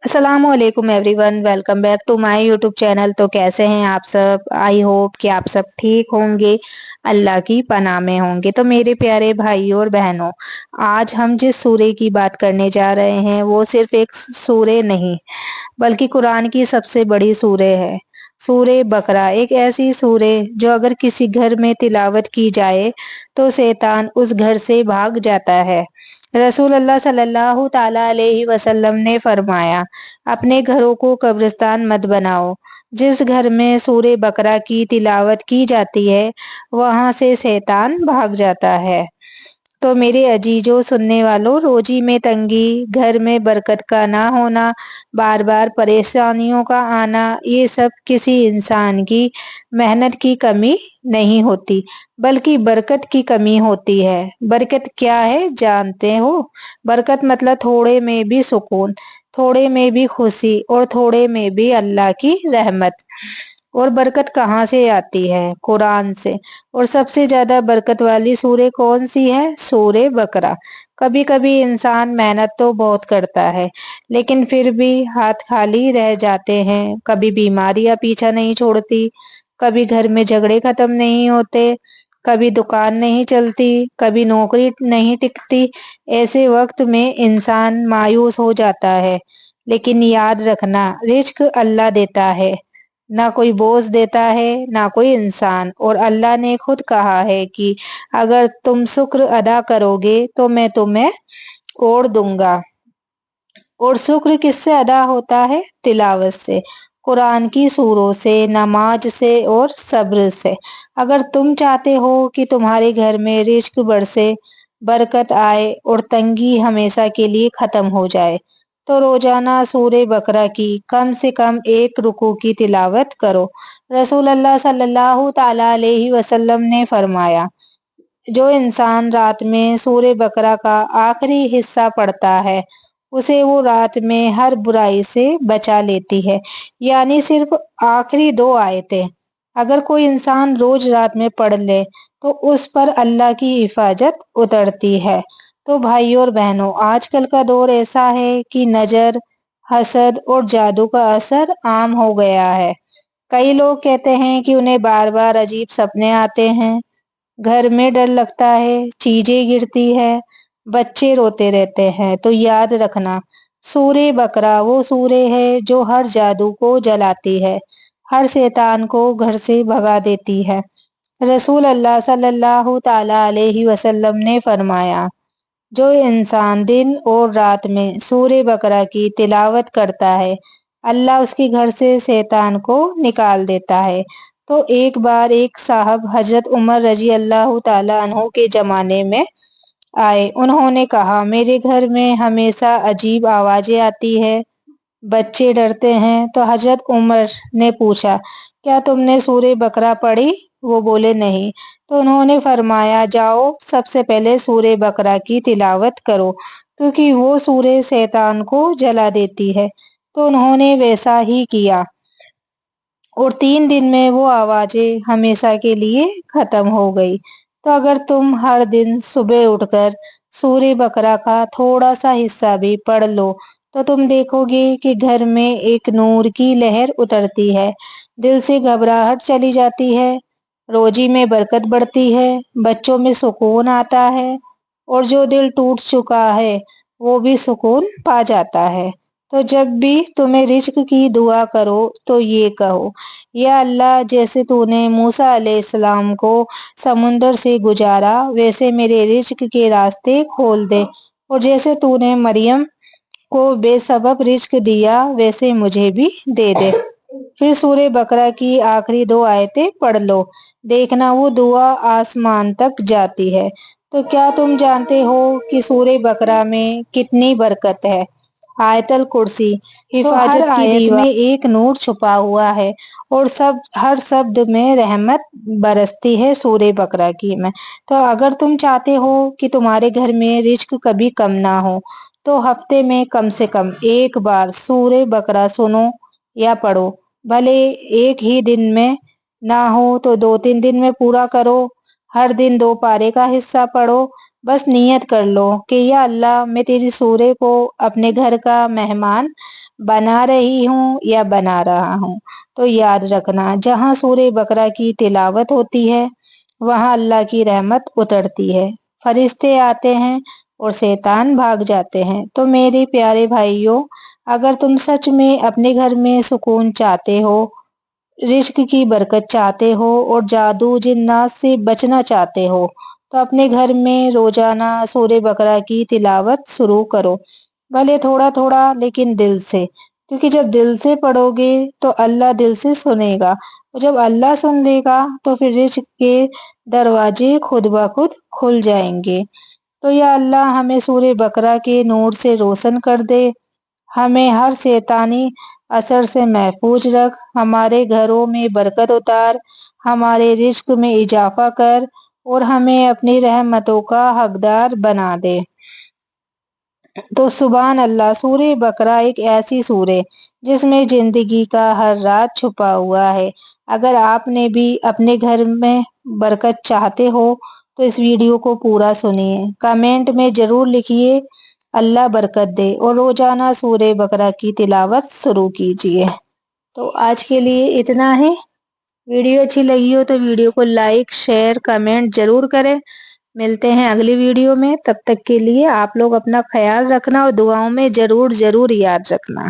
असलामुअलैकुम everyone, welcome back to my YouTube channel. तो कैसे हैं आप सब? आई होप कि आप सब ठीक होंगे, अल्लाह की पनाह में होंगे। तो मेरे प्यारे भाइयों और बहनों, आज हम जिस सूरे की बात करने जा रहे हैं वो सिर्फ एक सूरे नहीं बल्कि कुरान की सबसे बड़ी सूरे है। सूरे बकरा एक ऐसी सूरे जो अगर किसी घर में तिलावत की जाए तो शैतान उस घर से भाग जाता है। रसूल अल्लाह सल्लल्लाहु ताला अलैहि वसल्लम ने फरमाया, अपने घरों को कब्रिस्तान मत बनाओ। जिस घर में सूरे बकरा की तिलावत की जाती है वहां से शैतान भाग जाता है। तो मेरे अजीजों सुनने वालों, रोजी में तंगी, घर में बरकत का ना होना, बार बार परेशानियों का आना, ये सब किसी इंसान की मेहनत की कमी नहीं होती बल्कि बरकत की कमी होती है। बरकत क्या है जानते हो? बरकत मतलब थोड़े में भी सुकून, थोड़े में भी खुशी और थोड़े में भी अल्लाह की रहमत। और बरकत कहाँ से आती है? कुरान से। और सबसे ज्यादा बरकत वाली सूरे कौन सी है? सूरे बकरा। कभी कभी इंसान मेहनत तो बहुत करता है लेकिन फिर भी हाथ खाली रह जाते हैं। कभी बीमारियां पीछा नहीं छोड़ती, कभी घर में झगड़े खत्म नहीं होते, कभी दुकान नहीं चलती, कभी नौकरी नहीं टिकती। ऐसे वक्त में इंसान मायूस हो जाता है। लेकिन याद रखना, रिज्क अल्लाह देता है, ना कोई बोझ देता है ना कोई इंसान। और अल्लाह ने खुद कहा है कि अगर तुम शुक्र अदा करोगे तो मैं तुम्हें और दूंगा। और शुक्र किससे अदा होता है? तिलावत से, कुरान की सूरों से, नमाज से और सब्र से। अगर तुम चाहते हो कि तुम्हारे घर में रिज्क बरसे, बरकत आए और तंगी हमेशा के लिए खत्म हो जाए तो रोजाना सूरे बकरा की कम से कम एक रुकू की तिलावत करो। रसूल अल्लाह सल्लल्लाहु ताला अलैहि वसल्लम ने फरमाया, जो इंसान रात में सूरे बकरा का आखिरी हिस्सा पढ़ता है उसे वो रात में हर बुराई से बचा लेती है। यानी सिर्फ आखिरी दो आयतें अगर कोई इंसान रोज रात में पढ़ ले तो उस पर अल्लाह की हिफाजत उतरती है। तो भाइयों और बहनों, आजकल का दौर ऐसा है कि नजर, हसद और जादू का असर आम हो गया है। कई लोग कहते हैं कि उन्हें बार बार अजीब सपने आते हैं, घर में डर लगता है, चीजें गिरती है, बच्चे रोते रहते हैं। तो याद रखना, सूरे बकरा वो सूरे है जो हर जादू को जलाती है, हर शैतान को घर से भगा देती है। रसूल अल्लाह सल्लल्लाहु ताला अलैहि वसल्लम ने फरमाया, जो इंसान दिन और रात में सूरे बकरा की तिलावत करता है अल्लाह उसके घर से शैतान को निकाल देता है। तो एक बार एक साहब हजरत उमर रजी अल्लाह ताला अन्हु के जमाने में आए। उन्होंने कहा, मेरे घर में हमेशा अजीब आवाजें आती है, बच्चे डरते हैं। तो हजरत उमर ने पूछा, क्या तुमने सूरे बकरा पढ़ी? वो बोले, नहीं। तो उन्होंने फरमाया, जाओ सबसे पहले सूरे बकरा की तिलावत करो क्योंकि वो सूरे शैतान को जला देती है। तो उन्होंने वैसा ही किया और 3 दिन में वो आवाजें हमेशा के लिए खत्म हो गई। तो अगर तुम हर दिन सुबह उठकर सूरे बकरा का थोड़ा सा हिस्सा भी पढ़ लो तो तुम देखोगे कि घर में एक नूर की लहर उतरती है, दिल से घबराहट चली जाती है, रोजी में बरकत बढ़ती है, बच्चों में सुकून आता है और जो दिल टूट चुका है वो भी सुकून पा जाता है। तो जब भी तुम्हें रिज्क की दुआ करो तो ये कहो, या अल्लाह, जैसे तूने मूसा अलैहिस्सलाम को समुंदर से गुजारा वैसे मेरे रिज्क के रास्ते खोल दे, और जैसे तूने मरियम को बेसबब रिज्क दिया वैसे मुझे भी दे दे। फिर सूरे बकरा की आखिरी दो आयतें पढ़ लो, देखना वो दुआ आसमान तक जाती है। तो क्या तुम जानते हो कि सूरे बकरा में कितनी बरकत है? आयतल कुर्सी, हिफाजत की आयत में एक नूर छुपा हुआ है और सब हर शब्द में रहमत बरसती है सूरे बकरा की में। तो अगर तुम चाहते हो कि तुम्हारे घर में रिज्क कभी कम ना हो तो हफ्ते में कम से कम एक बार सूरे बकरा सुनो या पढ़ो। भले एक ही दिन में ना हो तो 2-3 दिन में पूरा करो। हर दिन 2 पारे का हिस्सा पढ़ो। बस नियत कर लो कि या अल्लाह मैं तेरी सूरे को अपने घर का मेहमान बना रही हूँ या बना रहा हूँ। तो याद रखना जहाँ सूरे बकरा की तिलावत होती है वहाँ अल्लाह की रहमत उतरती है, फरिश्ते आते हैं और शैतान भाग जाते हैं। तो मेरे प्यारे भाइयों, अगर तुम सच में अपने घर में सुकून चाहते हो, रिस्क की बरकत चाहते हो और जादू जिन्नात से बचना चाहते हो, तो अपने घर में रोजाना सूरे बकरा की तिलावत शुरू करो। भले थोड़ा थोड़ा लेकिन दिल से, क्योंकि जब दिल से पढ़ोगे तो अल्लाह दिल से सुनेगा, और जब अल्लाह सुन लेगा तो फिर रिस्क के दरवाजे खुद ब खुद खुल जाएंगे। तो या अल्लाह हमें सूरे बकरा के नूर से रोशन कर दे, हमें हर शैतानी असर से महफूज रख, हमारे घरों में बरकत उतार, हमारे रिस्क में इजाफा कर और हमें अपनी रहमतों का हकदार बना दे। तो सुभान अल्लाह, सूरे बकरा एक ऐसी सूरे जिसमें जिंदगी का हर राज छुपा हुआ है। अगर आपने भी अपने घर में बरकत चाहते हो तो इस वीडियो को पूरा सुनिए, कमेंट में जरूर लिखिए अल्लाह बरकत दे और रोजाना सूरे बकरा की तिलावत शुरू कीजिए। तो आज के लिए इतना ही। वीडियो अच्छी लगी हो तो वीडियो को लाइक शेयर कमेंट जरूर करें। मिलते हैं अगली वीडियो में, तब तक के लिए आप लोग अपना ख्याल रखना और दुआओं में जरूर जरूर याद रखना।